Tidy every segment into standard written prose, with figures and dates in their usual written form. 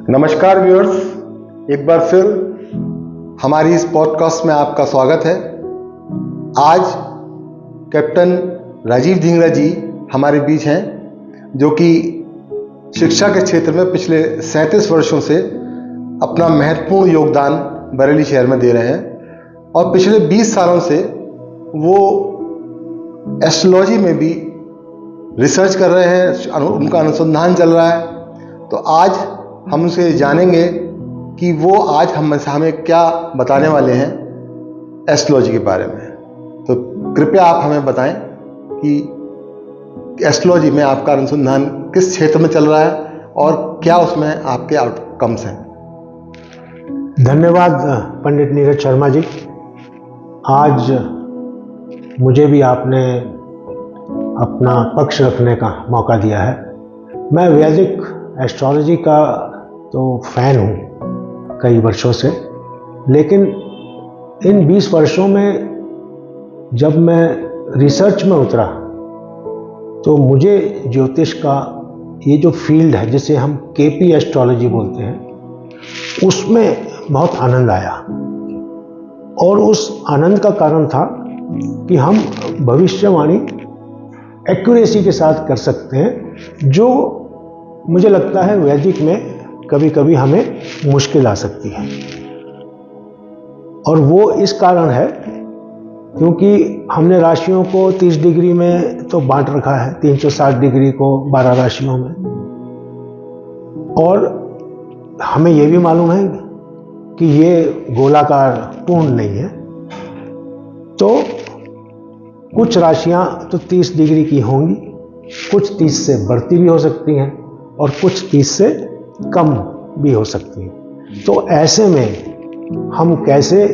नमस्कार व्यूअर्स, एक बार फिर हमारी इस पॉडकास्ट में आपका स्वागत है। आज कैप्टन राजीव धिंगरा जी हमारे बीच हैं, जो कि शिक्षा के क्षेत्र में पिछले 37 वर्षों से अपना महत्वपूर्ण योगदान बरेली शहर में दे रहे हैं और पिछले 20 सालों से वो एस्ट्रोलॉजी में भी रिसर्च कर रहे हैं, उनका अनुसंधान चल रहा है। तो आज हम उनसे जानेंगे कि वो आज हमें क्या बताने वाले हैं एस्ट्रोलॉजी के बारे में। तो कृपया आप हमें बताएं कि एस्ट्रोलॉजी में आपका अनुसंधान किस क्षेत्र में चल रहा है और क्या उसमें आपके आउटकम्स हैं। धन्यवाद पंडित नीरज शर्मा जी। आज मुझे भी आपने अपना पक्ष रखने का मौका दिया है। मैं वैदिक एस्ट्रोलॉजी का तो फैन हूँ कई वर्षों से, लेकिन इन 20 वर्षों में जब मैं रिसर्च में उतरा तो मुझे ज्योतिष का ये जो फील्ड है, जिसे हम केपी एस्ट्रोलॉजी बोलते हैं, उसमें बहुत आनंद आया। और उस आनंद का कारण था कि हम भविष्यवाणी एक्यूरेसी के साथ कर सकते हैं, जो मुझे लगता है वैदिक में कभी कभी हमें मुश्किल आ सकती है। और वो इस कारण है क्योंकि हमने राशियों को 30 डिग्री में तो बांट रखा है, 360 डिग्री को 12 राशियों में। और हमें ये भी मालूम है कि ये गोलाकार पूर्ण नहीं है। तो कुछ राशियां तो 30 डिग्री की होंगी, कुछ 30 से बढ़ती भी हो सकती हैं और कुछ 30 से कम भी हो सकती हैं। तो ऐसे में हम कैसे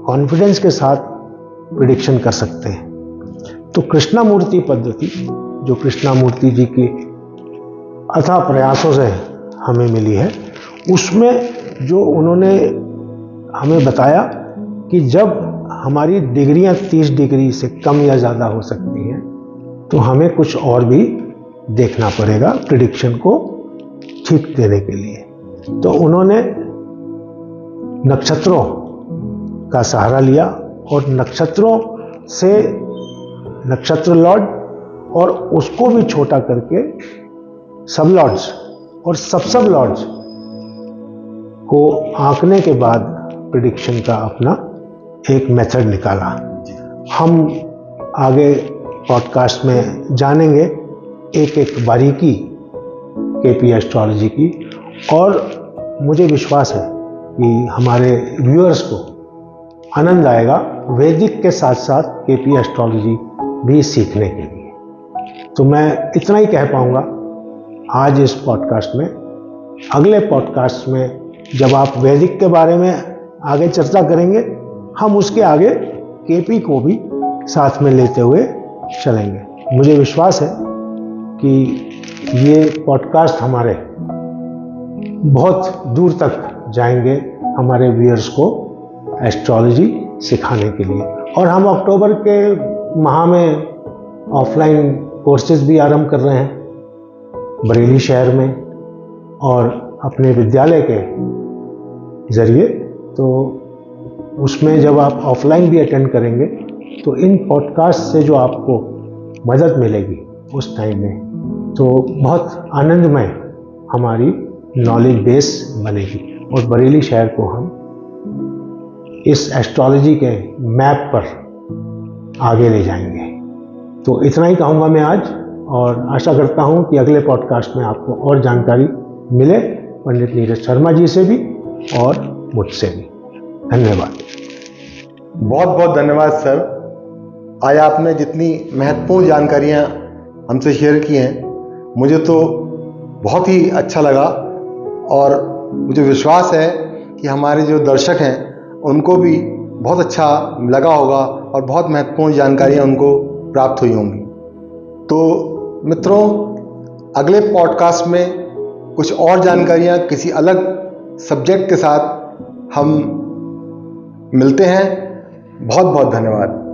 कॉन्फिडेंस के साथ प्रिडिक्शन कर सकते हैं। तो कृष्णामूर्ति पद्धति, जो कृष्णामूर्ति जी के अथाह प्रयासों से हमें मिली है, उसमें जो उन्होंने हमें बताया कि जब हमारी डिग्रियां 30 डिग्री से कम या ज़्यादा हो सकती हैं तो हमें कुछ और भी देखना पड़ेगा प्रिडिक्शन को ठीक देने के लिए। तो उन्होंने नक्षत्रों का सहारा लिया और नक्षत्रों से नक्षत्र लॉर्ड और उसको भी छोटा करके सब लॉर्ड्स और सब लॉर्ड्स को आंकने के बाद प्रिडिक्शन का अपना एक मेथड निकाला। हम आगे पॉडकास्ट में जानेंगे एक एक बारीकी केपी एस्ट्रोलॉजी की, और मुझे विश्वास है कि हमारे व्यूअर्स को आनंद आएगा वैदिक के साथ साथ केपी एस्ट्रोलॉजी भी सीखने के लिए। तो मैं इतना ही कह पाऊंगा आज इस पॉडकास्ट में। अगले पॉडकास्ट में जब आप वैदिक के बारे में आगे चर्चा करेंगे, हम उसके आगे केपी को भी साथ में लेते हुए चलेंगे। मुझे विश्वास है कि ये पॉडकास्ट हमारे बहुत दूर तक जाएंगे हमारे व्यूअर्स को एस्ट्रोलॉजी सिखाने के लिए। और हम अक्टूबर के माह में ऑफलाइन कोर्सेज भी आरंभ कर रहे हैं बरेली शहर में और अपने विद्यालय के जरिए। तो उसमें जब आप ऑफलाइन भी अटेंड करेंगे तो इन पॉडकास्ट से जो आपको मदद मिलेगी उस टाइम में, तो बहुत आनंदमय हमारी नॉलेज बेस बनेगी और बरेली शहर को हम इस एस्ट्रोलॉजी के मैप पर आगे ले जाएंगे। तो इतना ही कहूँगा मैं आज, और आशा करता हूँ कि अगले पॉडकास्ट में आपको और जानकारी मिले पंडित नीरज शर्मा जी से भी और मुझसे भी। धन्यवाद। बहुत बहुत धन्यवाद सर। आज आपने जितनी महत्वपूर्ण जानकारियाँ हमसे शेयर की हैं, मुझे तो बहुत ही अच्छा लगा और मुझे विश्वास है कि हमारे जो दर्शक हैं उनको भी बहुत अच्छा लगा होगा और बहुत महत्वपूर्ण जानकारियाँ उनको प्राप्त हुई होंगी। तो मित्रों, अगले पॉडकास्ट में कुछ और जानकारियाँ किसी अलग सब्जेक्ट के साथ हम मिलते हैं। बहुत बहुत धन्यवाद।